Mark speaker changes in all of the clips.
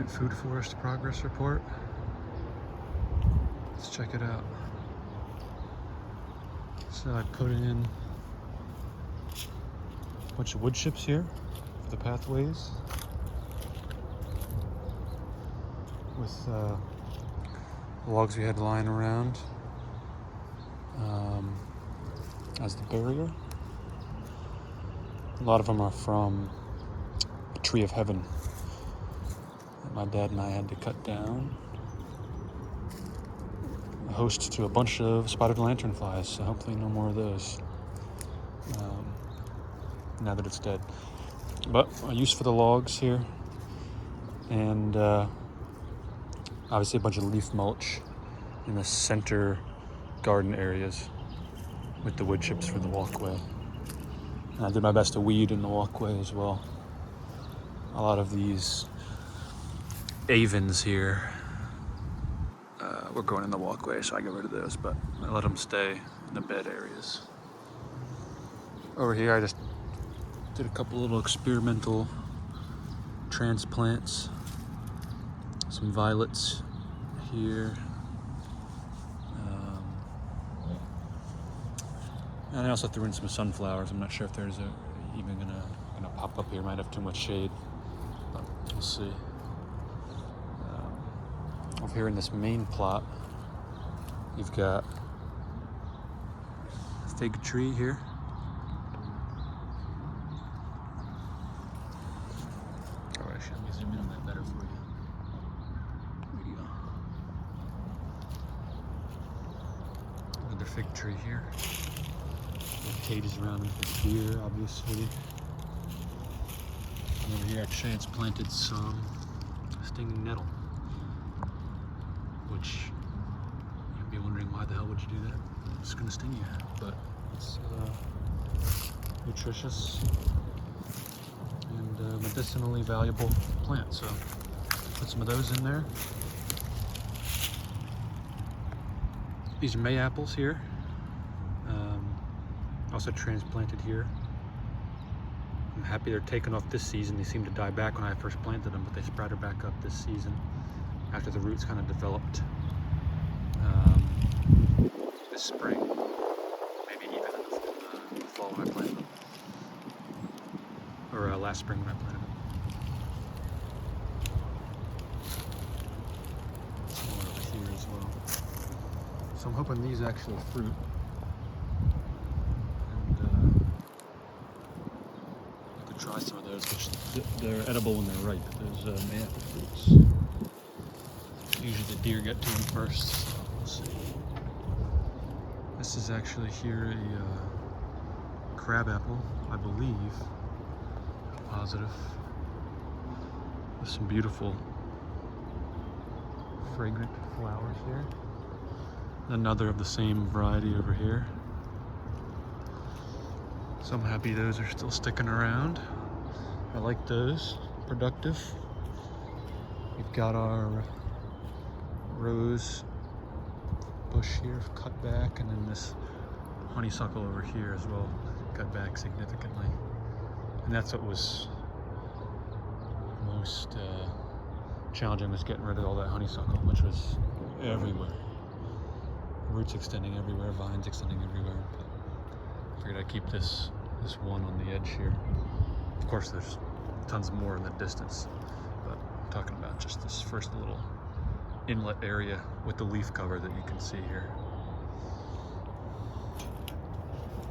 Speaker 1: Government Food Forest Progress Report. Let's check it out. So I put in a bunch of wood chips here for the pathways with logs we had lying around as the barrier. A lot of them are from the Tree of Heaven that my dad and I had to cut down. A host to a bunch of spotted lanternflies, so hopefully no more of those now that it's dead. But a use for the logs here, and obviously a bunch of leaf mulch in the center garden areas with the wood chips for the walkway. And I did my best to weed in the walkway as well. A lot of these avens here were growing in the walkway, so I got rid of those, but I let them stay in the bed areas. Over here I just did a couple little experimental transplants. Some violets here. And I also threw in some sunflowers. I'm not sure if there's even gonna pop up here. Might have too much shade, but we'll see. Over here in this main plot, you've got a fig tree here. Oh, actually, let me zoom in on that better for you. There you go. Another fig tree here. Cages around them for deer, obviously. And over here I transplanted some stinging nettle, which you'd be wondering, why the hell would you do that? It's gonna sting you, but it's nutritious and medicinally valuable plant. So put some of those in there. These are May apples here. Also transplanted here. I'm happy they're taken off this season. They seemed to die back when I first planted them, but they sprouted back up this season after the roots kind of developed this spring, maybe even in the fall when I planted them, or last spring when I planted them. Some more over here as well. So I'm hoping these actually fruit. Try some of those, which they're edible when they're ripe. Those May apple fruits. Usually the deer get to them first. So we'll see. This is actually here a crab apple, I believe. Positive. With some beautiful fragrant flowers here. Another of the same variety over here. So I'm happy those are still sticking around. I like those, productive. We've got our rose bush here cut back, and then this honeysuckle over here as well, cut back significantly. And that's what was most challenging, was getting rid of all that honeysuckle, which was everywhere. Roots extending everywhere, vines extending everywhere. But I figured I'd keep this one on the edge here. Of course, there's tons more in the distance, but I'm talking about just this first little inlet area with the leaf cover that you can see here.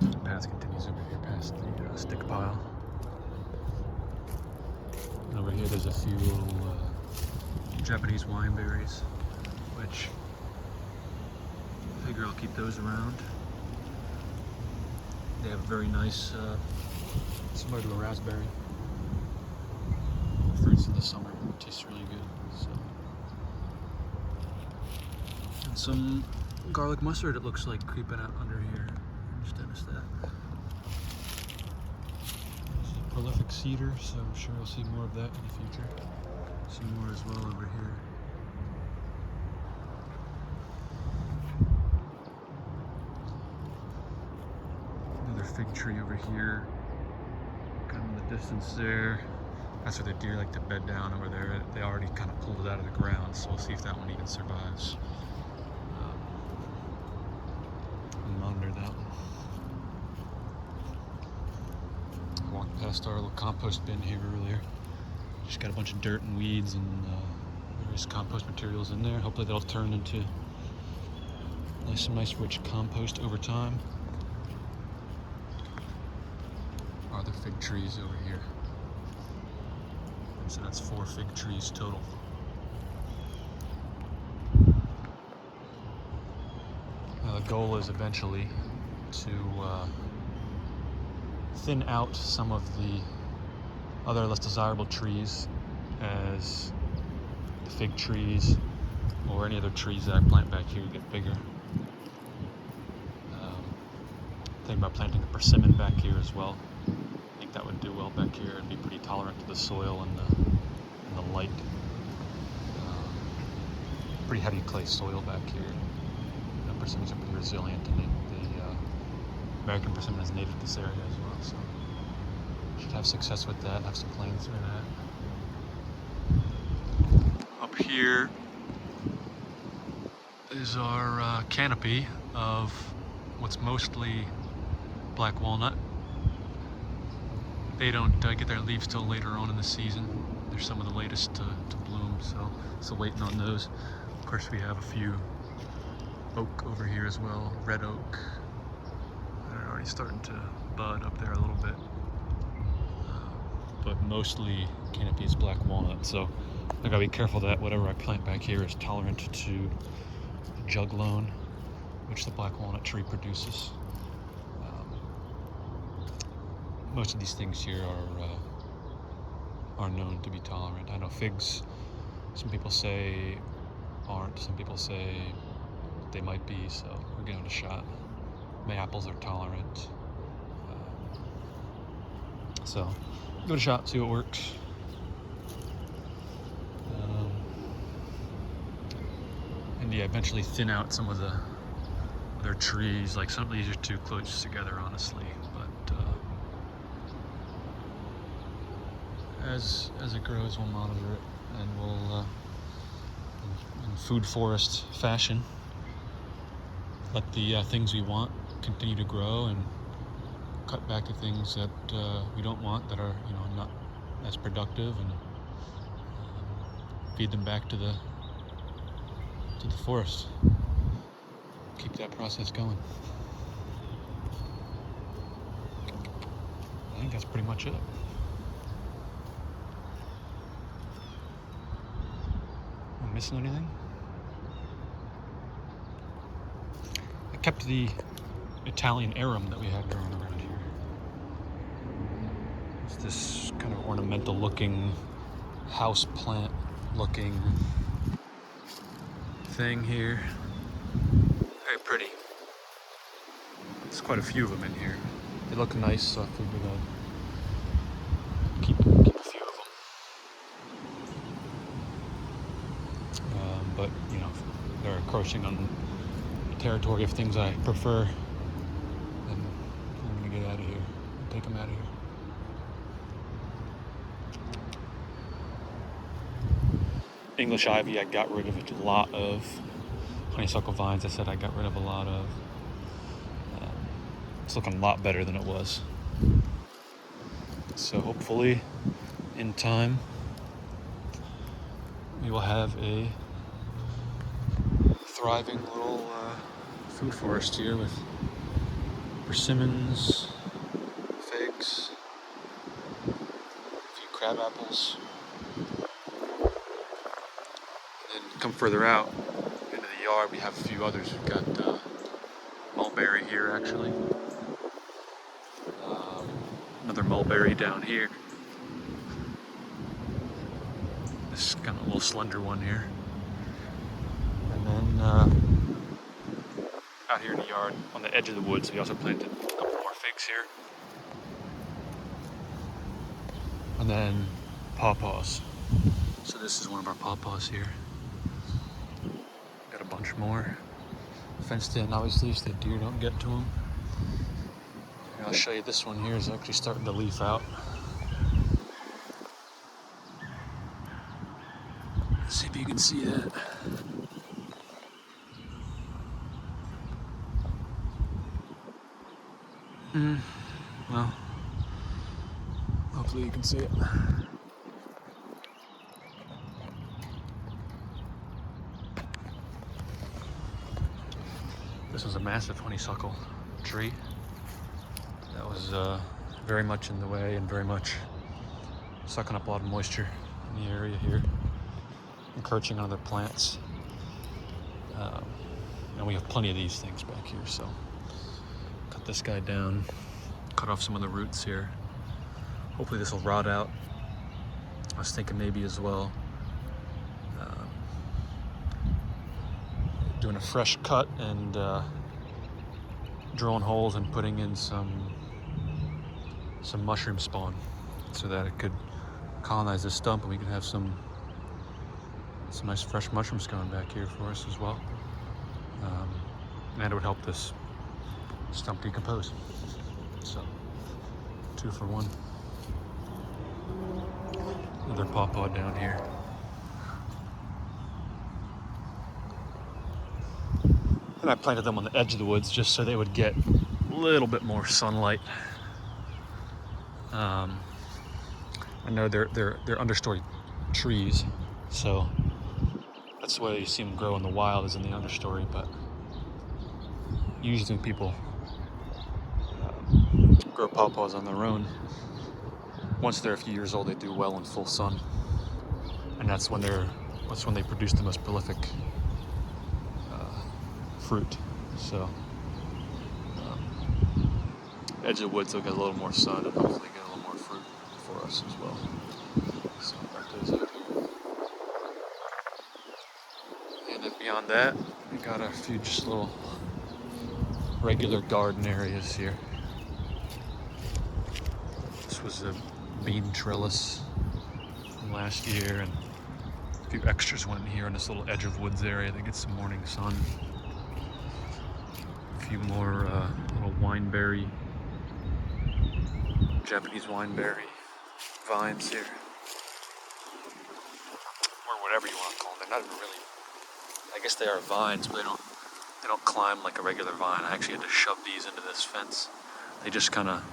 Speaker 1: The path continues over here past the stick pile. And over here there's a few little Japanese wine berries, which I figure I'll keep those around. They have a very nice, similar to a raspberry, fruits in the summer. It tastes really good. So. And some garlic mustard, it looks like, creeping out under here. Just noticed that. This is a prolific cedar, so I'm sure I'll see more of that in the future. See more as well over here. Another fig tree over here, kind of in the distance there. That's where the deer like to bed down over there. They already kind of pulled it out of the ground, so we'll see if that one even survives. Monitor that one. Walked past our little compost bin here earlier. Just got a bunch of dirt and weeds and various compost materials in there. Hopefully that'll turn into some nice rich compost over time. Are there fig trees over here? And so that's 4 fig trees total. Now the goal is eventually to thin out some of the other less desirable trees as the fig trees or any other trees that I plant back here get bigger. Think about planting a persimmon back here as well. I think that would do well back here and be pretty tolerant to the soil and the light. Pretty heavy clay soil back here. Persimmons are pretty resilient, and the American persimmon is native to this area as well, so should have success with that. Have some planes through that. Up here is our canopy of what's mostly black walnut. They don't get their leaves till later on in the season. They're some of the latest to bloom, so still waiting on those. Of course, we have a few oak over here as well, red oak. They're already starting to bud up there a little bit. But mostly canopy is black walnut, so I gotta be careful that whatever I plant back here is tolerant to juglone, which the black walnut tree produces. Most of these things here are known to be tolerant. I know figs, some people say aren't, some people say they might be, so we're giving it a shot. Apples are tolerant. So give it a shot, see what works. And yeah, eventually thin out some of the other trees. Like some of these are too close together, honestly. But as it grows, we'll monitor it, and we'll in food forest fashion let the things we want continue to grow and cut back the things that we don't want, that are not as productive, and feed them back to the forest. Keep that process going. I think that's pretty much it. Am I missing anything? I kept the Italian arum that we had growing around here. It's this kind of ornamental looking, house plant looking thing here. Very pretty. There's quite a few of them in here. They look nice, so I figured I'd keep a few of them. But they're encroaching on the territory of things I prefer, and I'm gonna get out of here. Take them out of here. English ivy, I got rid of a lot of. Honeysuckle vines, I said I got rid of a lot of. It's looking a lot better than it was. So hopefully, in time, we will have a thriving little food forest here with persimmons, figs, a few crab apples. And come further out into the yard, we have a few others. We've got mulberry here, actually. Another mulberry down here. This kind of little slender one here. And then out here in the yard, on the edge of the woods, we also planted a couple more figs here. And then pawpaws. So this is one of our pawpaws here. Got a bunch more. Fenced in, obviously, so the deer don't get to them. And I'll show you this one here is actually starting to leaf out. you can see that. Well, hopefully you can see it. This was a massive honeysuckle tree that was very much in the way and very much sucking up a lot of moisture in the area here, encroaching on other plants. And we have plenty of these things back here, so cut this guy down, cut off some of the roots here. Hopefully this will rot out. I was thinking maybe as well doing a fresh cut and drilling holes and putting in some mushroom spawn so that it could colonize this stump and we could have some nice fresh mushrooms growing back here for us as well. And it would help this stump decompose. So, 2 for 1. Another pawpaw down here. And I planted them on the edge of the woods just so they would get a little bit more sunlight. I know they're understory trees, so that's the way you see them grow in the wild, is in the understory. But usually when people grow pawpaws on their own, once they're a few years old, they do well in full sun, and that's when they produce the most prolific fruit. So edge of the woods will get a little more sun and hopefully get a little more fruit for us as well. So that goes out. And then beyond that, we got a few just little regular garden areas here. This was a bean trellis from last year, and a few extras went in here in this little edge of woods area that gets some morning sun. A few more little wineberry, Japanese wineberry vines here, or whatever you want to call them. They're not even really, I guess they are vines, but they don't climb like a regular vine. I actually had to shove these into this fence. They just kind of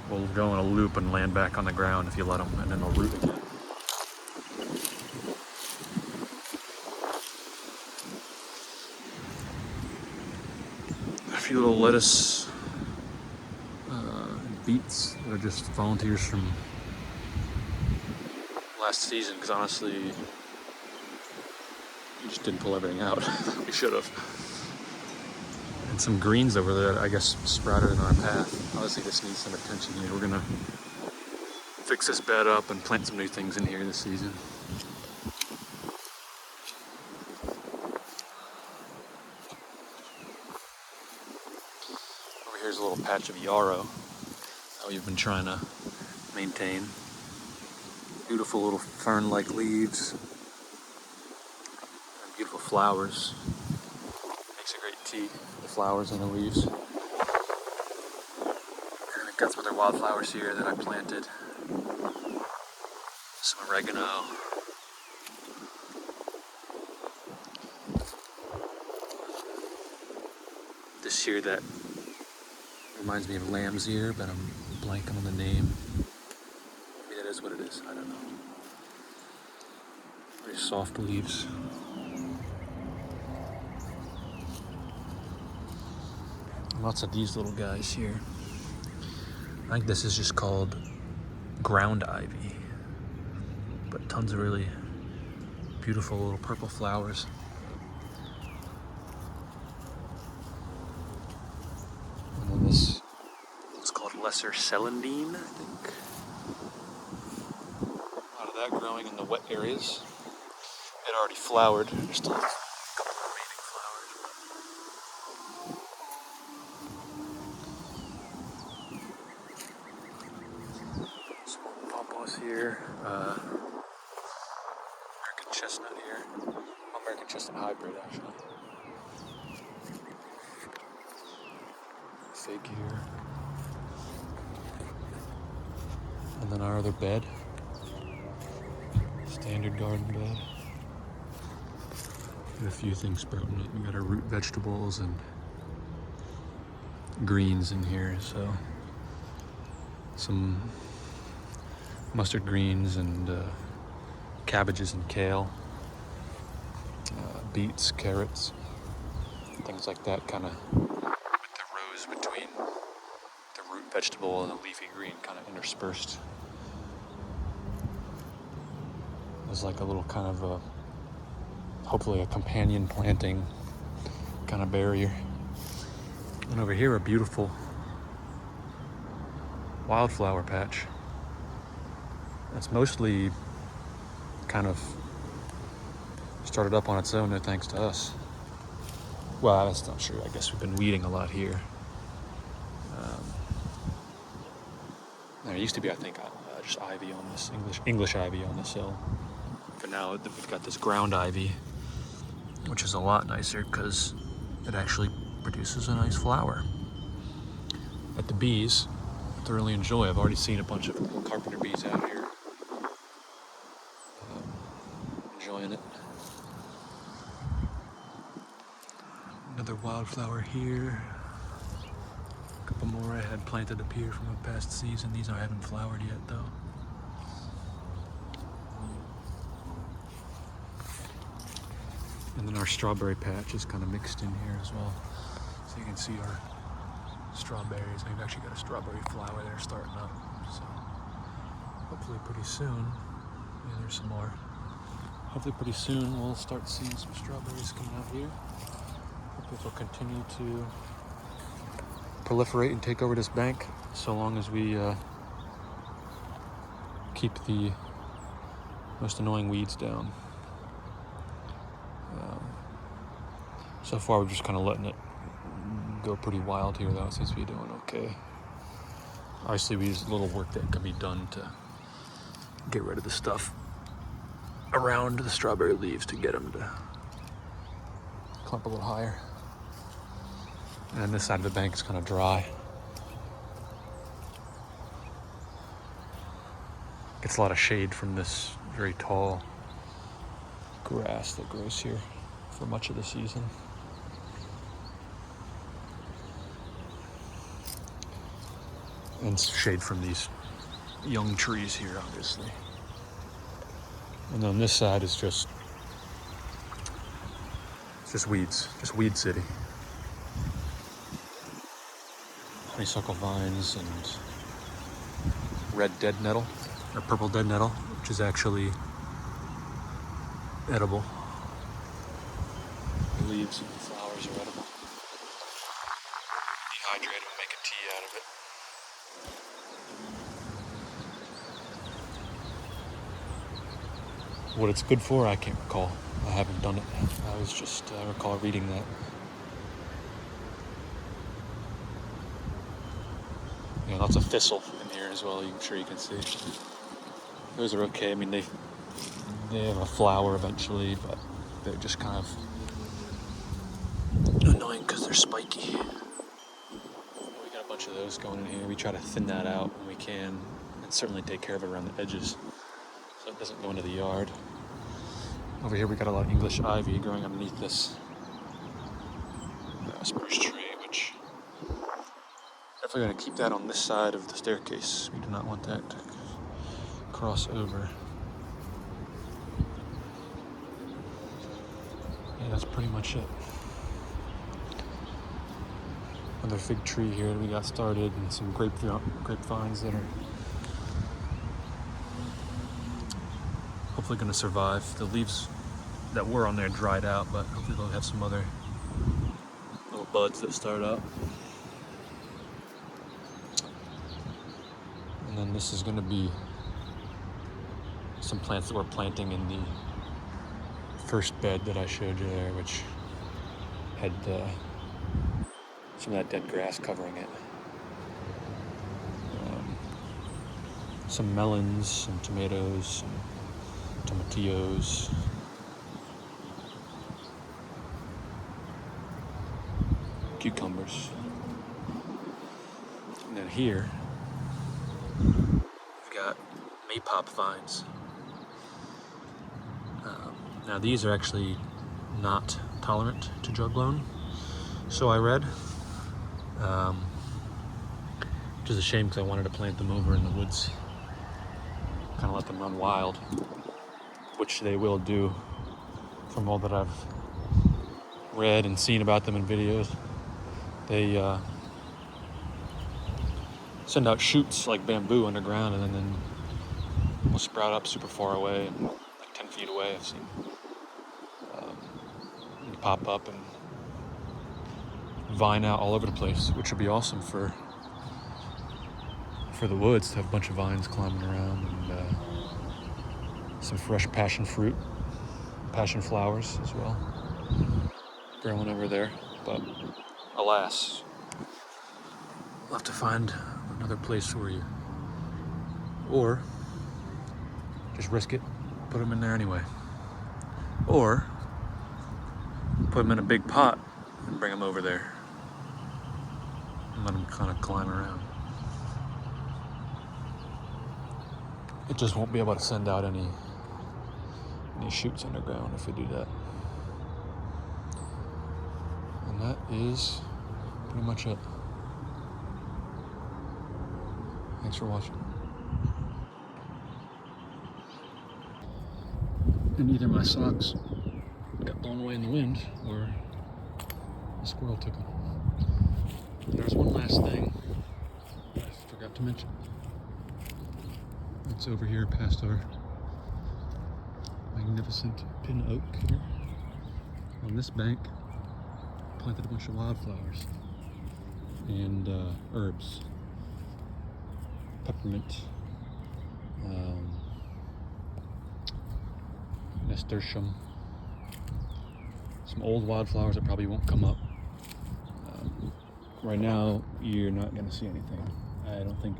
Speaker 1: will go in a loop and land back on the ground if you let them, and then they'll root again. A few little lettuce and beets that are just volunteers from last season, because honestly, we just didn't pull everything out. We should have. And some greens over there that I guess sprouted in our path. Obviously this needs some attention here. We're gonna fix this bed up and plant some new things in here this season. Over here's a little patch of yarrow that we've been trying to maintain. Beautiful little fern-like leaves and beautiful flowers. Makes a great tea, the flowers and the leaves. And I've got some other wildflowers here that I planted. Some oregano. This here that reminds me of lamb's ear, but I'm blanking on the name. Maybe that is what it is, I don't know. Very soft leaves. Lots of these little guys here. I think this is just called ground ivy, but tons of really beautiful little purple flowers. And then this is called lesser celandine, I think. A lot of that growing in the wet areas. It already flowered. There's still a couple of remaining flowers. Some more pawpaws here. American chestnut here. American chestnut hybrid, actually. Fig here. And then our other bed. Standard garden bed. Got a few things sprouting up. We got our root vegetables and greens in here, so some mustard greens and cabbages and kale, beets, carrots, things like that, kind of with the rows between the root vegetable and the leafy green kind of interspersed. There's like a little kind of hopefully a companion planting kind of barrier. And over here, a beautiful wildflower patch. That's mostly kind of started up on its own, no thanks to us. Well, that's not true. I guess we've been weeding a lot here. There used to be, I think, just ivy on this, English ivy on this hill. But now we've got this ground ivy, which is a lot nicer because it actually produces a nice flower that the bees thoroughly enjoy. I've already seen a bunch of carpenter bees out here enjoying it. Another wildflower here. A couple more I had planted up here from a past season. These haven't flowered yet though. And then our strawberry patch is kind of mixed in here as well. So you can see our strawberries. We've actually got a strawberry flower there starting up. So hopefully pretty soon, yeah, there's some more. Hopefully pretty soon we'll start seeing some strawberries coming out here. Hopefully they'll continue to proliferate and take over this bank so long as we keep the most annoying weeds down. So far we're just kind of letting it go pretty wild here though. It seems to be doing okay. Obviously we use a little work that can be done to get rid of the stuff around the strawberry leaves to get them to clump a little higher. And this side of the bank is kind of dry. Gets a lot of shade from this very tall grass that grows here for much of the season. And shade from these young trees here, obviously. And then this side is just weeds, just weed city. Honeysuckle vines and red dead nettle, or purple dead nettle, which is actually edible. The leaves and the flowers are edible. Dehydrate them, make a tea out of it. What it's good for, I can't recall. I haven't done it. I was just recall reading that. Yeah, lots of thistle in here as well. I'm sure you can see. Those are okay. I mean, they have a flower eventually, but they're just kind of annoying because they're spiky. We got a bunch of those going in here. We try to thin that out when we can, and certainly take care of it around the edges so it doesn't go into the yard. Over here we got a lot of English ivy growing underneath this spruce tree, which definitely going to keep that on this side of the staircase. We do not want that to cross over. Yeah, that's pretty much it. Another fig tree here that we got started, and some grapevines that are hopefully going to survive. The leaves that were on there dried out, but hopefully they'll have some other little buds that start up. And then this is going to be some plants that we're planting in the first bed that I showed you there, which had some of that dead grass covering it. Some melons, some tomatoes, some tomatillos. Cucumbers. And then here, we've got maypop vines. Now these are actually not tolerant to juglone. So I read, which is a shame because I wanted to plant them over in the woods, kind of let them run wild, which they will do from all that I've read and seen about them in videos. They send out shoots like bamboo underground, and then will sprout up super far away, and like 10 feet away. I've seen pop up and vine out all over the place, which would be awesome for the woods to have a bunch of vines climbing around, and some fresh passion fruit, passion flowers as well, growing over there. But alas, we'll have to find another place for you, or just risk it, put them in there anyway, or put them in a big pot and bring them over there and let them kind of climb around. It just won't be able to send out any shoots underground if we do that. And that is pretty much it. Thanks for watching. And either my socks got blown away in the wind, or a squirrel took them. And there's one last thing I forgot to mention. It's over here past our magnificent pin oak here. On this bank, planted a bunch of wildflowers and herbs. Peppermint, nasturtium, some old wildflowers that probably won't come up. Right now, you're not going to see anything. I don't think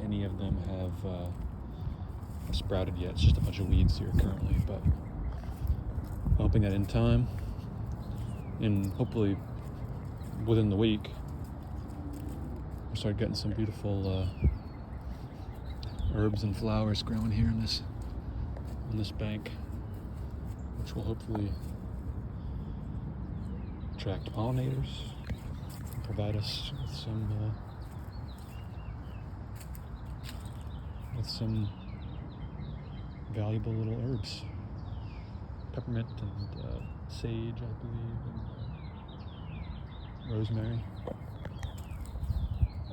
Speaker 1: any of them have sprouted yet. It's just a bunch of weeds here currently, but hoping that in time, and hopefully within the week, we'll start getting some beautiful herbs and flowers growing here on this bank, which will hopefully attract pollinators and provide us with some valuable little herbs. Peppermint and sage, I believe, and rosemary.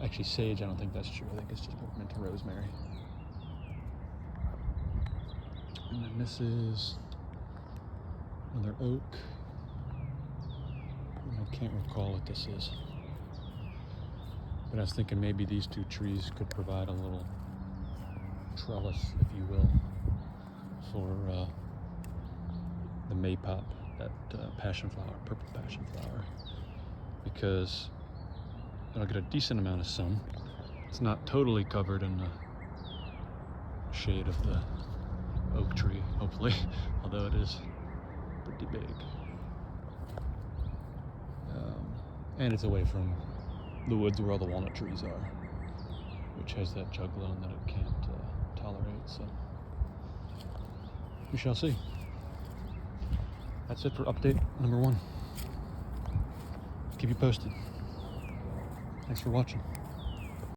Speaker 1: Actually, sage, I don't think that's true. I think it's just peppermint and rosemary. And then this is another oak. I can't recall what this is. But I was thinking maybe these two trees could provide a little trellis, if you will, for the maypop, that passion flower, purple passion flower, because it'll get a decent amount of sun. It's not totally covered in the shade of the oak tree, hopefully, although it is pretty big. And it's away from the woods where all the walnut trees are, which has that juglone that it can't tolerate, so we shall see. That's it for update number 1. Keep you posted. Thanks for watching.